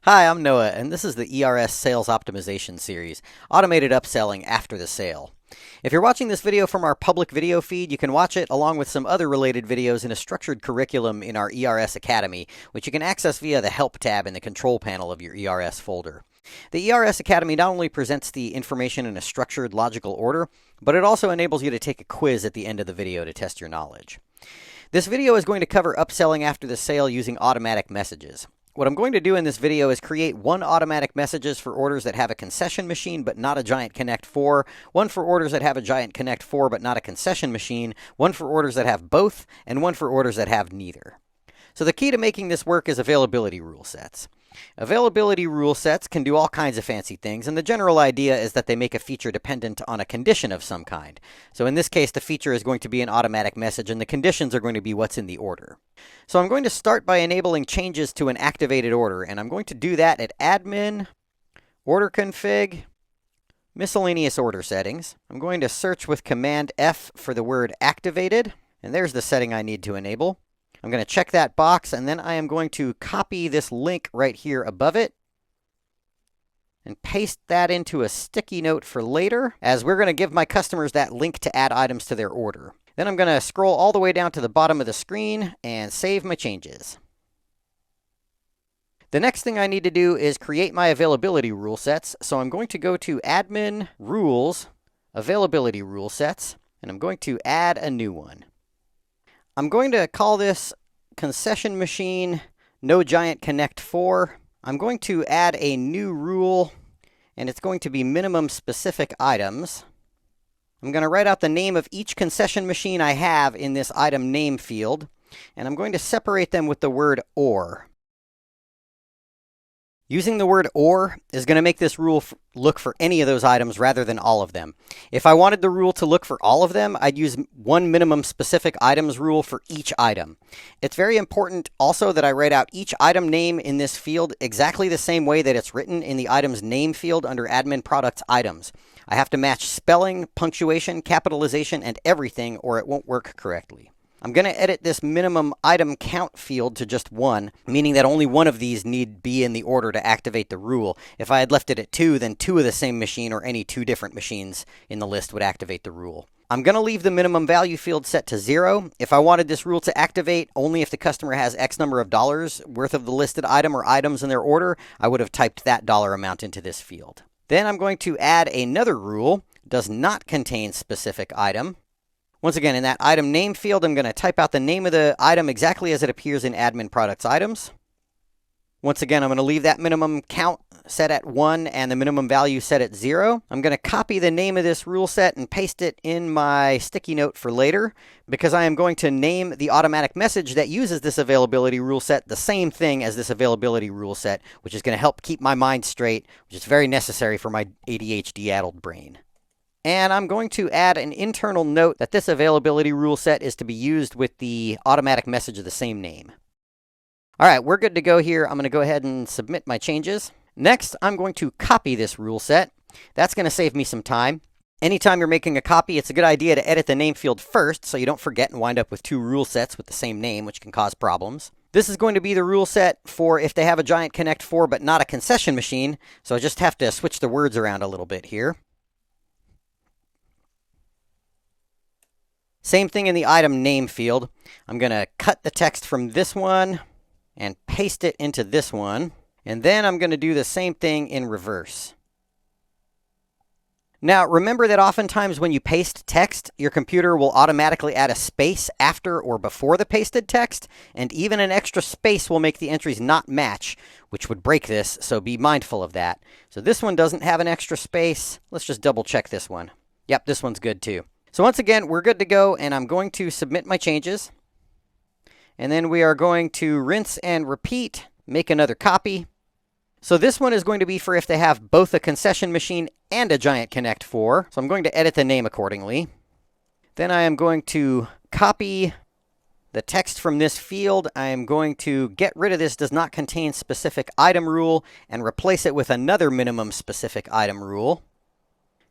Hi, I'm Noah, and this is the ERS Sales Optimization Series, Automated Upselling After the Sale. If you're watching this video from our public video feed, you can watch it along with some other related videos in a structured curriculum in our ERS Academy, which you can access via the Help tab in the control panel of your ERS folder. The ERS Academy not only presents the information in a structured, logical order, but it also enables you to take a quiz at the end of the video to test your knowledge. This video is going to cover upselling after the sale using automatic messages. What I'm going to do in this video is create one automatic messages for orders that have a concession machine but not a Giant Connect 4, one for orders that have a Giant Connect 4 but not a concession machine, one for orders that have both, and one for orders that have neither. So the key to making this work is availability rule sets. Availability rule sets can do all kinds of fancy things, and the general idea is that they make a feature dependent on a condition of some kind. So in this case, the feature is going to be an automatic message, and the conditions are going to be what's in the order. So I'm going to start by enabling changes to an activated order, and I'm going to do that at Admin, Order Config, Miscellaneous Order Settings. I'm going to search with Command F for the word activated, and there's the setting I need to enable. I'm going to check that box, and then I am going to copy this link right here above it and paste that into a sticky note for later, as we're going to give my customers that link to add items to their order. Then I'm going to scroll all the way down to the bottom of the screen and save my changes. The next thing I need to do is create my availability rule sets, so I'm going to go to Admin, Rules, Availability Rule Sets, and I'm going to add a new one. I'm going to call this Concession Machine No Giant Connect 4. I'm going to add a new rule, and it's going to be minimum specific items. I'm going to write out the name of each concession machine I have in this item name field, and I'm going to separate them with the word or. Using the word or is going to make this rule look for any of those items rather than all of them. If I wanted the rule to look for all of them, I'd use one minimum specific items rule for each item. It's very important also that I write out each item name in this field exactly the same way that it's written in the item's name field under Admin Products Items. I have to match spelling, punctuation, capitalization, and everything, or it won't work correctly. I'm going to edit this minimum item count field to just 1, meaning that only one of these need be in the order to activate the rule. If I had left it at 2, then 2 of the same machine or any 2 different machines in the list would activate the rule. I'm going to leave the minimum value field set to 0. If I wanted this rule to activate only if the customer has X number of dollars worth of the listed item or items in their order, I would have typed that dollar amount into this field. Then I'm going to add another rule, does not contain specific item. Once again, in that item name field, I'm going to type out the name of the item exactly as it appears in Admin Products Items. Once again, I'm going to leave that minimum count set at 1 and the minimum value set at 0. I'm going to copy the name of this rule set and paste it in my sticky note for later, because I am going to name the automatic message that uses this availability rule set the same thing as this availability rule set, which is going to help keep my mind straight, which is very necessary for my ADHD-addled brain. And I'm going to add an internal note that this availability rule set is to be used with the automatic message of the same name. All right, we're good to go here. I'm going to go ahead and submit my changes. Next, I'm going to copy this rule set. That's going to save me some time. Anytime you're making a copy, it's a good idea to edit the name field first so you don't forget and wind up with 2 rule sets with the same name, which can cause problems. This is going to be the rule set for if they have a Giant Connect 4 but not a concession machine, so I just have to switch the words around a little bit here. Same thing in the item name field. I'm going to cut the text from this one and paste it into this one. And then I'm going to do the same thing in reverse. Now, remember that oftentimes when you paste text, your computer will automatically add a space after or before the pasted text, and even an extra space will make the entries not match, which would break this, so be mindful of that. So this one doesn't have an extra space. Let's just double check this one. Yep, this one's good too. So once again, we're good to go, and I'm going to submit my changes. And then we are going to rinse and repeat, make another copy. So this one is going to be for if they have both a concession machine and a Giant Connect 4. So I'm going to edit the name accordingly. Then I am going to copy the text from this field. I am going to get rid of this does not contain specific item rule and replace it with another minimum specific item rule.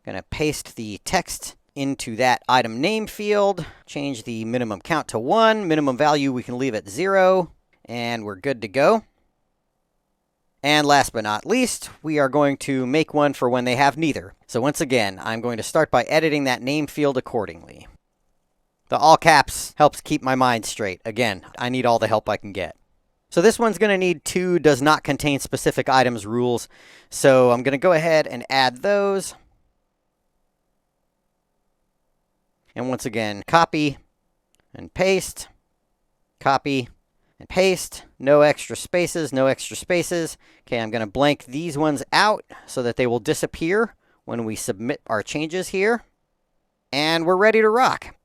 I'm going to paste the text into that item name field, change the minimum count to 1, minimum value we can leave at 0, and we're good to go. And last but not least, we are going to make one for when they have neither. So once again, I'm going to start by editing that name field accordingly. The all caps helps keep my mind straight. Again, I need all the help I can get. So this one's going to need 2 does not contain specific items rules. So I'm going to go ahead and add those. And once again, copy and paste, copy and paste. No extra spaces, no extra spaces. Okay, I'm going to blank these ones out so that they will disappear when we submit our changes here. And we're ready to rock.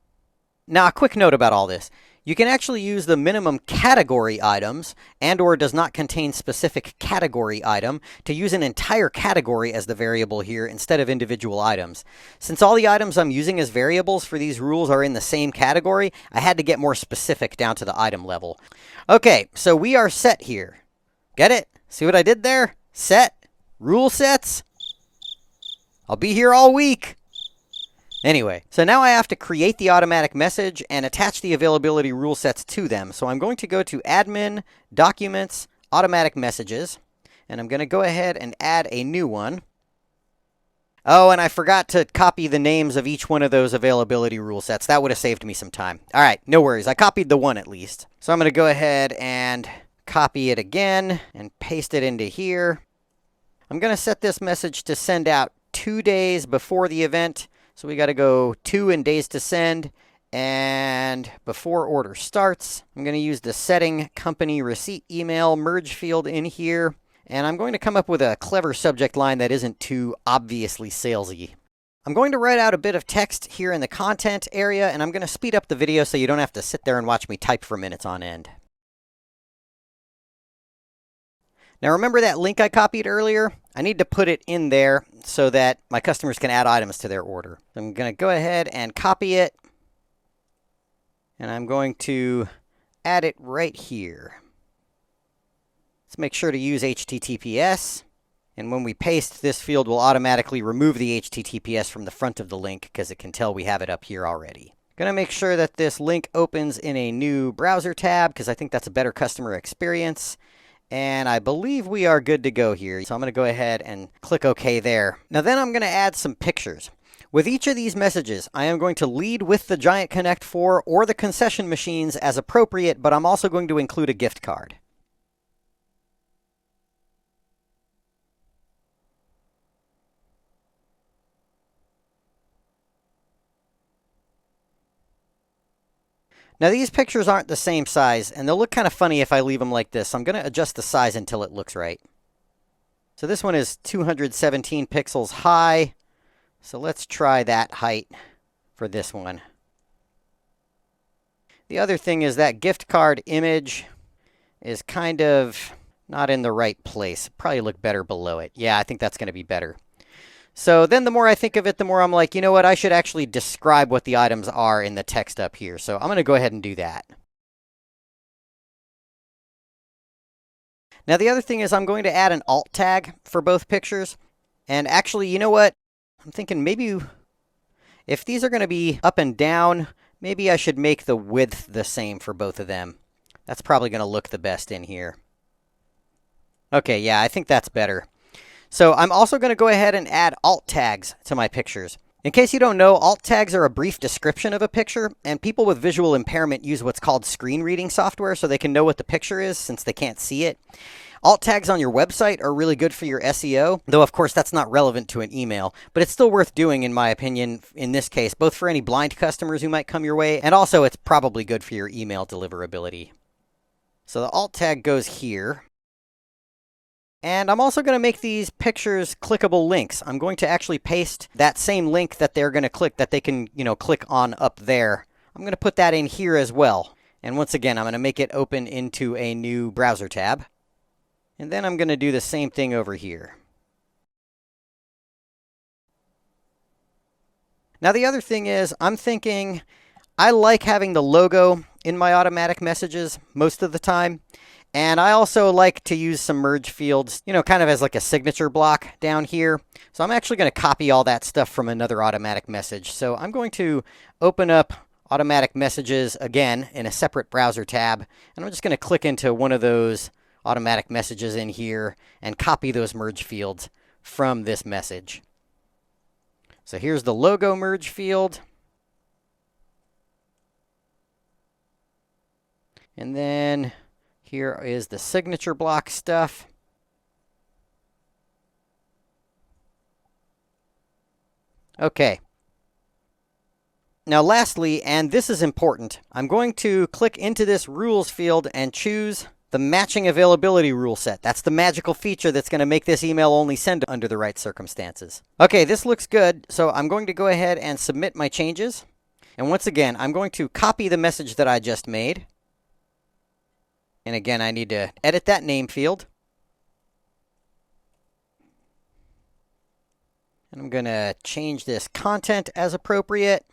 Now, a quick note about all this. You can actually use the minimum category items and/or does not contain specific category item to use an entire category as the variable here instead of individual items. Since all the items I'm using as variables for these rules are in the same category, I had to get more specific down to the item level. Okay, so we are set here. Get it? See what I did there? Set. Rule sets. I'll be here all week. Anyway, so now I have to create the automatic message and attach the availability rule sets to them. So I'm going to go to Admin, Documents, Automatic Messages, and I'm going to go ahead and add a new one. Oh, and I forgot to copy the names of each one of those availability rule sets. That would have saved me some time. All right, no worries. I copied the one at least. So I'm going to go ahead and copy it again and paste it into here. I'm going to set this message to send out 2 days before the event. So we got to go 2 in days to send, and before order starts, I'm going to use the setting company receipt email merge field in here, and I'm going to come up with a clever subject line that isn't too obviously salesy. I'm going to write out a bit of text here in the content area, and I'm going to speed up the video so you don't have to sit there and watch me type for minutes on end. Now remember that link I copied earlier? I need to put it in there so that my customers can add items to their order. I'm going to go ahead and copy it. And I'm going to add it right here. Let's make sure to use HTTPS. And when we paste, this field will automatically remove the HTTPS from the front of the link because it can tell we have it up here already. Going to make sure that this link opens in a new browser tab because I think that's a better customer experience. And I believe we are good to go here. So I'm going to go ahead and click OK there. Now then I'm going to add some pictures. With each of these messages, I am going to lead with the Giant Connect 4 or the concession machines as appropriate, but I'm also going to include a gift card. Now these pictures aren't the same size, and they'll look kind of funny if I leave them like this. So I'm going to adjust the size until it looks right. So this one is 217 pixels high. So let's try that height for this one. The other thing is that gift card image is kind of not in the right place. Probably look better below it. Yeah, I think that's going to be better. So then the more I think of it, the more I'm like, you know what, I should actually describe what the items are in the text up here. So I'm going to go ahead and do that. Now the other thing is I'm going to add an alt tag for both pictures. And actually, you know what? I'm thinking maybe if these are going to be up and down, maybe I should make the width the same for both of them. That's probably going to look the best in here. Okay, yeah, I think that's better. So I'm also going to go ahead and add alt tags to my pictures. In case you don't know, alt tags are a brief description of a picture, and people with visual impairment use what's called screen reading software so they can know what the picture is since they can't see it. Alt tags on your website are really good for your SEO, though of course that's not relevant to an email, but it's still worth doing in my opinion in this case, both for any blind customers who might come your way, and also it's probably good for your email deliverability. So the alt tag goes here. And I'm also going to make these pictures clickable links. I'm going to actually paste that same link that they're going to click, that they can, click on up there. I'm going to put that in here as well. And once again, I'm going to make it open into a new browser tab. And then I'm going to do the same thing over here. Now the other thing is, I'm thinking I like having the logo in my automatic messages most of the time. And I also like to use some merge fields, kind of as like a signature block down here. So I'm actually going to copy all that stuff from another automatic message. So I'm going to open up automatic messages again in a separate browser tab. And I'm just going to click into one of those automatic messages in here and copy those merge fields from this message. So here's the logo merge field. And then here is the signature block stuff. Okay. Now lastly, and this is important, I'm going to click into this rules field and choose the matching availability rule set. That's the magical feature that's going to make this email only send under the right circumstances. Okay, this looks good, so I'm going to go ahead and submit my changes. And once again, I'm going to copy the message that I just made. And again, I need to edit that name field. And I'm going to change this content as appropriate.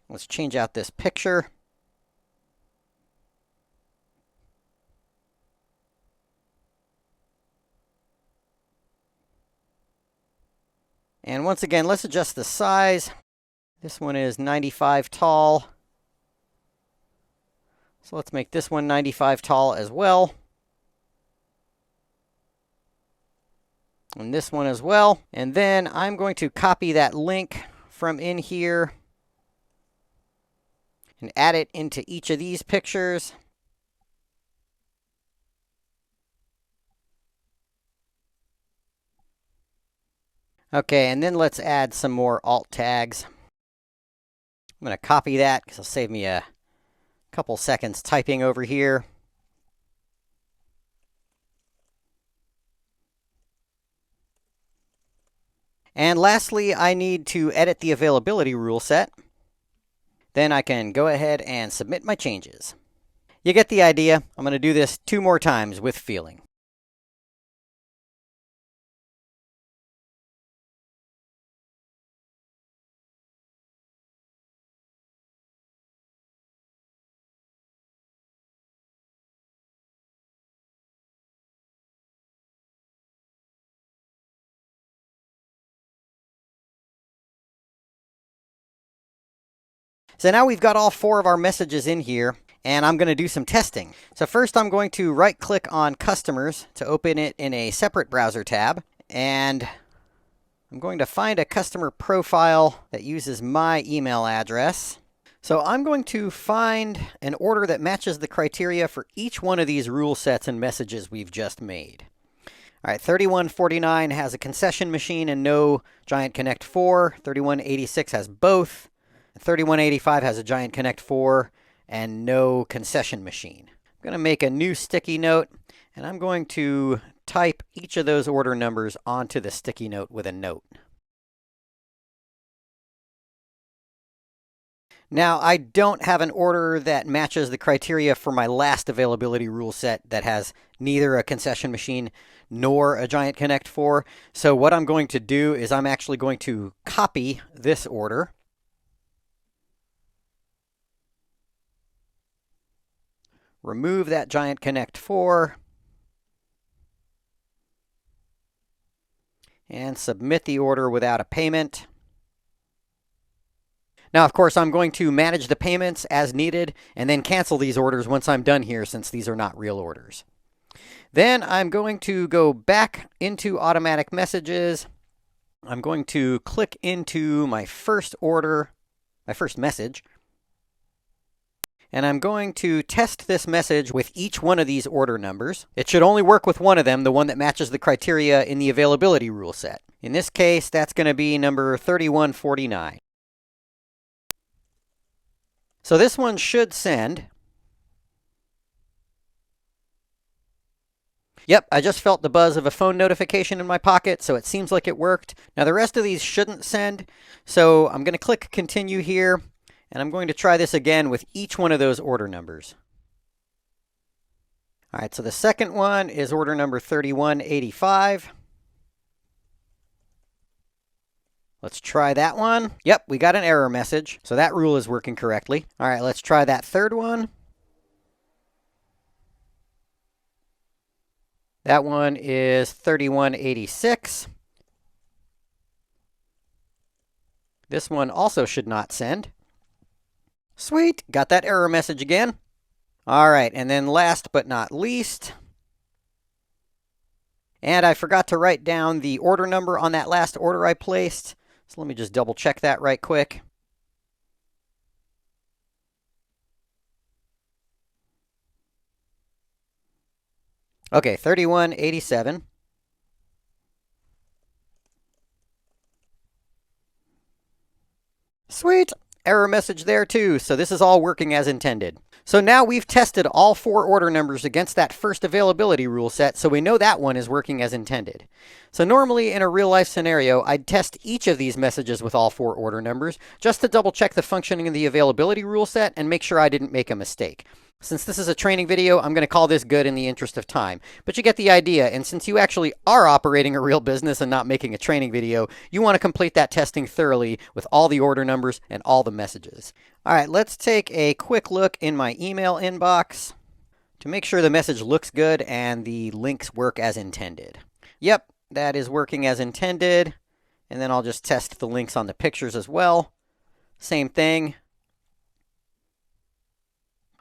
Let's change out this picture. And once again, let's adjust the size. This one is 95 tall. So let's make this one 95 tall as well. And this one as well. And then I'm going to copy that link from in here and add it into each of these pictures. Okay, and then let's add some more alt tags. I'm going to copy that because it'll save me a couple seconds typing over here. And lastly, I need to edit the availability rule set. Then I can go ahead and submit my changes. You get the idea. I'm going to do this 2 more times with feeling. So now we've got all 4 of our messages in here, and I'm going to do some testing. So first I'm going to right-click on Customers to open it in a separate browser tab, and I'm going to find a customer profile that uses my email address. So I'm going to find an order that matches the criteria for each one of these rule sets and messages we've just made. All right, 3149 has a concession machine and no Giant Connect 4. 3186 has both. 3185 has a Giant Connect 4 and no concession machine. I'm going to make a new sticky note, and I'm going to type each of those order numbers onto the sticky note with a note. Now, I don't have an order that matches the criteria for my last availability rule set that has neither a concession machine nor a Giant Connect 4. So what I'm going to do is I'm actually going to copy this order. Remove that Giant Connect 4. And submit the order without a payment. Now, of course, I'm going to manage the payments as needed and then cancel these orders once I'm done here, since these are not real orders. Then I'm going to go back into automatic messages. I'm going to click into my first order, my first message. And I'm going to test this message with each one of these order numbers. It should only work with one of them, the one that matches the criteria in the availability rule set. In this case, that's going to be number 3149. So this one should send. Yep, I just felt the buzz of a phone notification in my pocket, so it seems like it worked. Now the rest of these shouldn't send, so I'm going to click continue here, and I'm going to try this again with each one of those order numbers. All right, so the second one is order number 3185. Let's try that one. Yep, we got an error message, so that rule is working correctly. All right, let's try that third one. That one is 3186. This one also should not send. Sweet, got that error message again. All right, and then last but not least, and I forgot to write down the order number on that last order I placed. So let me just double check that right quick. Okay, 3187. Sweet! Error message there too, so this is all working as intended. So now we've tested all 4 order numbers against that first availability rule set, so we know that one is working as intended. So normally in a real life scenario, I'd test each of these messages with all 4 order numbers, just to double check the functioning of the availability rule set and make sure I didn't make a mistake. Since this is a training video, I'm going to call this good in the interest of time. But you get the idea, and since you actually are operating a real business and not making a training video, you want to complete that testing thoroughly with all the order numbers and all the messages. All right, let's take a quick look in my email inbox to make sure the message looks good and the links work as intended. Yep, that is working as intended. And then I'll just test the links on the pictures as well. Same thing.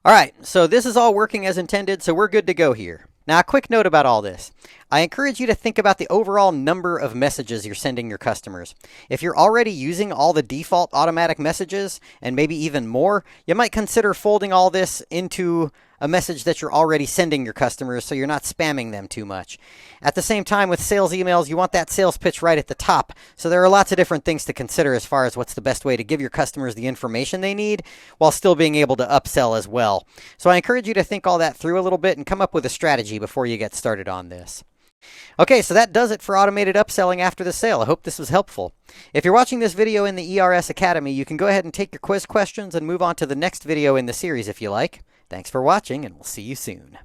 All right, so this is all working as intended, so we're good to go here. Now, a quick note about all this. I encourage you to think about the overall number of messages you're sending your customers. If you're already using all the default automatic messages, and maybe even more, you might consider folding all this into a message that you're already sending your customers so you're not spamming them too much. At the same time, with sales emails, you want that sales pitch right at the top. So there are lots of different things to consider as far as what's the best way to give your customers the information they need while still being able to upsell as well. So I encourage you to think all that through a little bit and come up with a strategy before you get started on this. Okay, so that does it for automated upselling after the sale. I hope this was helpful. If you're watching this video in the ERS Academy, you can go ahead and take your quiz questions and move on to the next video in the series if you like. Thanks for watching, and we'll see you soon.